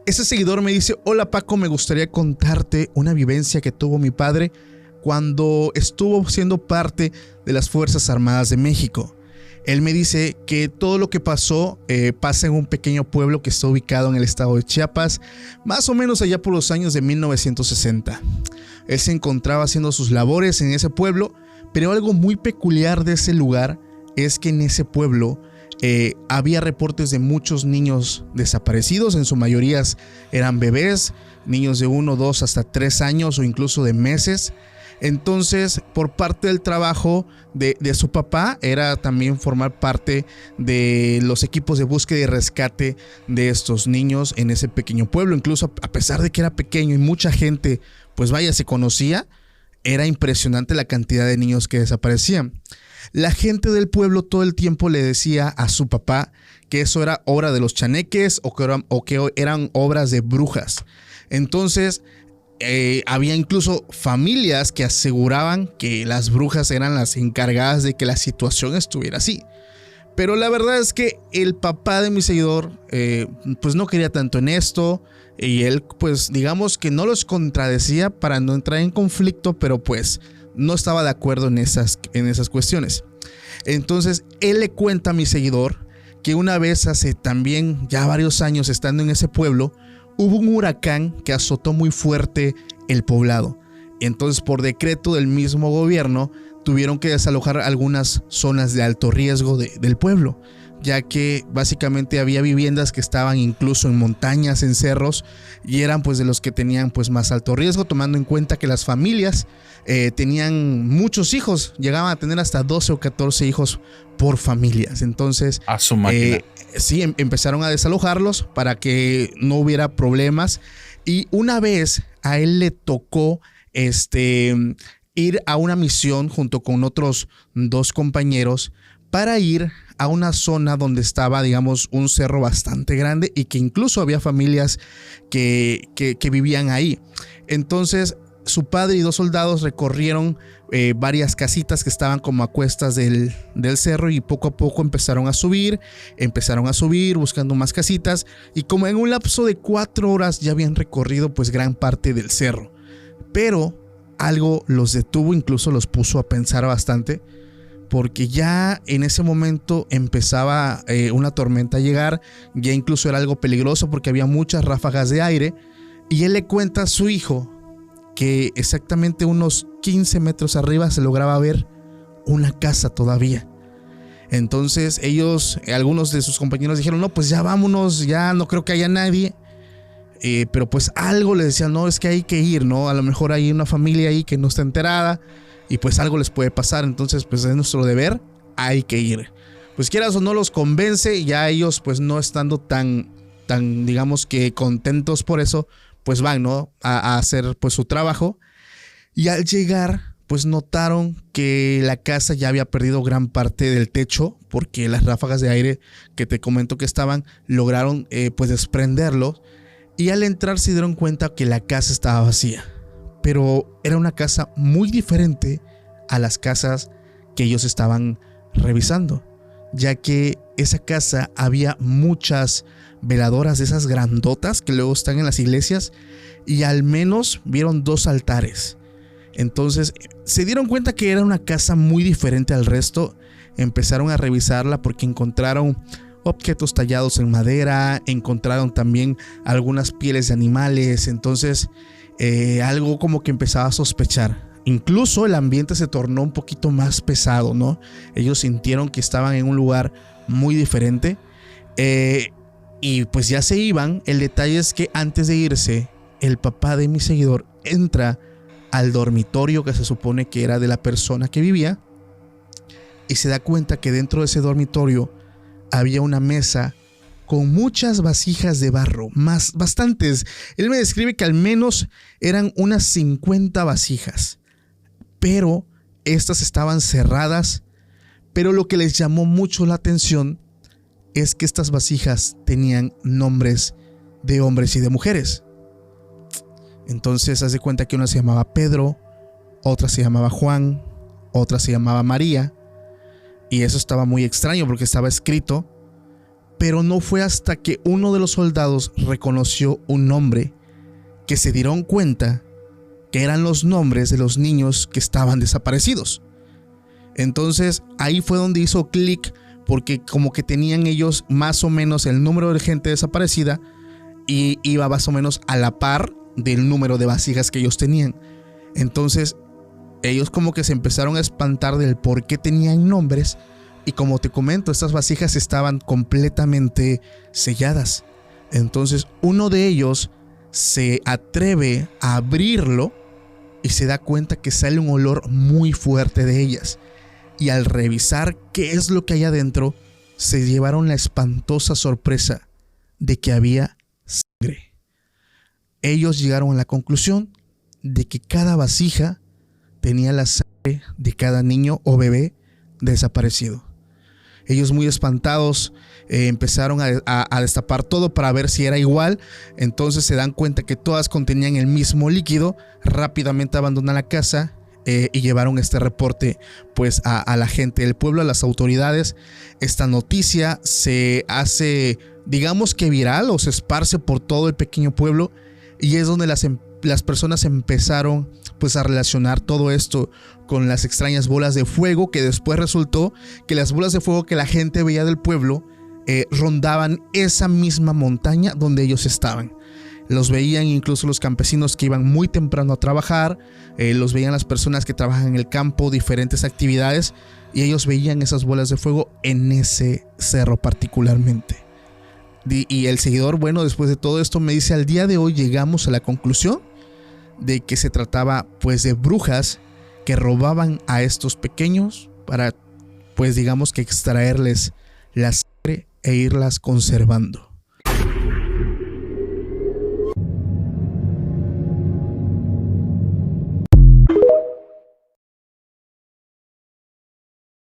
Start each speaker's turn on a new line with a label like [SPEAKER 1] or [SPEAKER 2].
[SPEAKER 1] Ese seguidor me dice: hola Paco, me gustaría contarte una vivencia que tuvo mi padre cuando estuvo siendo parte de las Fuerzas Armadas de México. Él me dice que todo lo que pasó pasa en un pequeño pueblo que está ubicado en el estado de Chiapas, más o menos allá por los años de 1960. Él se encontraba haciendo sus labores en ese pueblo, pero algo muy peculiar de ese lugar es que en ese pueblo había reportes de muchos niños desaparecidos. En su mayoría eran bebés, niños de 1, 2 hasta 3 años o incluso de meses. Entonces, por parte del trabajo de su papá era también formar parte de los equipos de búsqueda y rescate de estos niños en ese pequeño pueblo. Incluso a pesar de que era pequeño y mucha gente, pues vaya, se conocía, era impresionante la cantidad de niños que desaparecían. La gente del pueblo todo el tiempo le decía a su papá que eso era obra de los chaneques o que eran obras de brujas. Entonces, había incluso familias que aseguraban que las brujas eran las encargadas de que la situación estuviera así. Pero la verdad es que el papá de mi seguidor pues no quería tanto en esto, y él pues digamos que no los contradecía para no entrar en conflicto, pero pues no estaba de acuerdo en esas cuestiones. Entonces él le cuenta a mi seguidor que una vez hace también ya varios años estando en ese pueblo, hubo un huracán que azotó muy fuerte el poblado. Entonces, por decreto del mismo gobierno, tuvieron que desalojar algunas zonas de alto riesgo del pueblo, ya que básicamente había viviendas que estaban incluso en montañas, en cerros, y eran pues de los que tenían pues más alto riesgo, tomando en cuenta que las familias tenían muchos hijos, llegaban a tener hasta 12 o 14 hijos por familias. Entonces,
[SPEAKER 2] a su máquina.
[SPEAKER 1] Sí, empezaron a desalojarlos para que no hubiera problemas. Y una vez a él le tocó ir a una misión junto con otros 2 compañeros para ir a una zona donde estaba, digamos, un cerro bastante grande y que incluso había familias que vivían ahí. Entonces, su padre y 2 soldados recorrieron varias casitas que estaban como a cuestas del cerro, y poco a poco empezaron a subir buscando más casitas, y como en un lapso de 4 horas ya habían recorrido pues gran parte del cerro. Pero algo los detuvo, incluso los puso a pensar bastante, porque ya en ese momento empezaba una tormenta a llegar, ya incluso era algo peligroso porque había muchas ráfagas de aire, y él le cuenta a su hijo que exactamente unos 15 metros arriba se lograba ver una casa todavía. Entonces algunos de sus compañeros dijeron: no, pues ya vámonos, ya no creo que haya nadie. Pero pues algo le decían: no, es que hay que ir, ¿no? A lo mejor hay una familia ahí que no está enterada y pues algo les puede pasar. Entonces pues es nuestro deber, hay que ir. Pues quieras o no, los convence, ya ellos pues no estando tan digamos que contentos por eso, pues van, ¿no? a hacer pues su trabajo. Y al llegar pues notaron que la casa ya había perdido gran parte del techo, porque las ráfagas de aire que te comento que estaban lograron pues desprenderlo. Y al entrar se dieron cuenta que la casa estaba vacía, pero era una casa muy diferente a las casas que ellos estaban revisando, ya que esa casa había muchas veladoras de esas grandotas que luego están en las iglesias, y al menos vieron 2 altares. Entonces se dieron cuenta que era una casa muy diferente al resto. Empezaron a revisarla porque encontraron objetos tallados en madera, encontraron también algunas pieles de animales. Entonces algo como que empezaba a sospechar. Incluso el ambiente se tornó un poquito más pesado, ¿no? Ellos sintieron que estaban en un lugar muy diferente, y pues ya se iban. El detalle es que antes de irse, el papá de mi seguidor entra al dormitorio que se supone que era de la persona que vivía, y se da cuenta que dentro de ese dormitorio había una mesa con muchas vasijas de barro, bastantes. Él me describe que al menos eran unas 50 vasijas, pero estas estaban cerradas. Pero lo que les llamó mucho la atención es que estas vasijas tenían nombres de hombres y de mujeres. Entonces haz de cuenta que una se llamaba Pedro, otra se llamaba Juan, otra se llamaba María. Y eso estaba muy extraño porque estaba escrito, Pero no fue hasta que uno de los soldados reconoció un nombre que se dieron cuenta que eran los nombres de los niños que estaban desaparecidos. Entonces ahí fue donde hizo clic, porque como que tenían ellos más o menos el número de gente desaparecida y iba más o menos a la par del número de vasijas que ellos tenían. Entonces ellos como que se empezaron a espantar del por qué tenían nombres, y como te comento, estas vasijas estaban completamente selladas. Entonces uno de ellos se atreve a abrirlo y se da cuenta que sale un olor muy fuerte de ellas. Y al revisar qué es lo que hay adentro, se llevaron la espantosa sorpresa de que había sangre. Ellos llegaron a la conclusión de que cada vasija tenía la sangre de cada niño o bebé desaparecido. Ellos, muy espantados, empezaron a destapar todo para ver si era igual. Entonces se dan cuenta que todas contenían el mismo líquido. Rápidamente abandonan la casa y llevaron este reporte pues a la gente del pueblo, a las autoridades. Esta noticia se hace, digamos que viral, o se esparce por todo el pequeño pueblo, y es donde las personas empezaron pues a relacionar todo esto con las extrañas bolas de fuego, que después resultó que las bolas de fuego que la gente veía del pueblo rondaban esa misma montaña donde ellos estaban. Los veían incluso los campesinos que iban muy temprano a trabajar, los veían las personas que trabajan en el campo, diferentes actividades, y ellos veían esas bolas de fuego en ese cerro particularmente. Y el seguidor, bueno, después de todo esto me dice: al día de hoy llegamos a la conclusión de que se trataba pues de brujas que robaban a estos pequeños para, pues digamos que extraerles la sangre e irlas conservando.